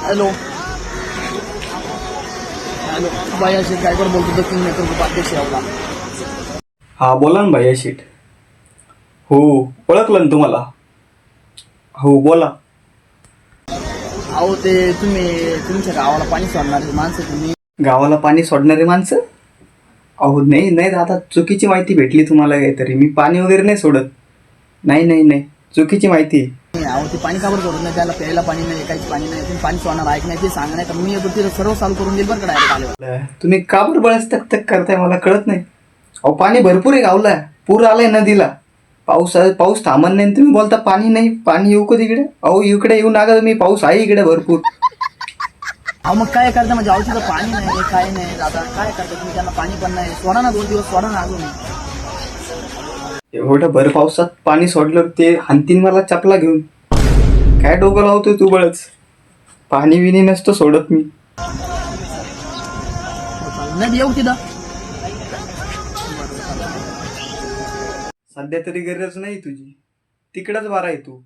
Hello hello बाया शेठ गायकवाड बोलतो दक्षिण नेतृत्व उपाध्यक्ष यावला. हा बोला ना भैया शेठ. हो ओळखलं ना तुम्हाला. हो बोला. अहो ते तुम्ही तुमच्या गावाला पाणी सोडणारे माणसं तुम्ही. गावाला पाणी सोडणारे माणसं? अहो नाही नाही दादा, चुकीची माहिती भेटली तुम्हाला काहीतरी. मी पाणी वगैरे नाही सोडत. नाही नाही नाही, चुकीची माहिती. अहो ते पाणी काबर सोडत नाही, त्याला प्यायला पाणी नाही, काहीच पाणी नाही, तुम्ही पाणी सोडणार ऐक नाही ते सांगा, नाही तर मी येतो तिथं सर्व चालू करून देईल बरं का डायरेक्ट आले. तुम्ही का बरं बळच तक तक करताय मला कळत नाही. अहो पाणी भरपूर आहे गावला, पूर आलाय नदीला. पाऊस थांबत नाही, तुम्ही बोलता पाणी नाही. पाणी येऊ का तिकडे? अहो इकडे येऊ नका तुम्ही, पाऊस आहे इकडे भरपूर. अहो मग काय करता म्हणजे, अहो तिथं पाणी नाही काय नाही दादा, काय करता तुम्ही, त्यांना पाणी पण नाही. सोडा ना 2 दिवस सोडा ना अजून. एवढं भर पावसात पाणी सोडलं ते हानतीन मला चपला घेऊन. काय डोकं लावतोय तू बळच? पाणी बिनी नसतं सोडत मी. नाही येऊ तिथं सध्या तरी गरज नाही तुझी, तिकडच बारा आहे तू.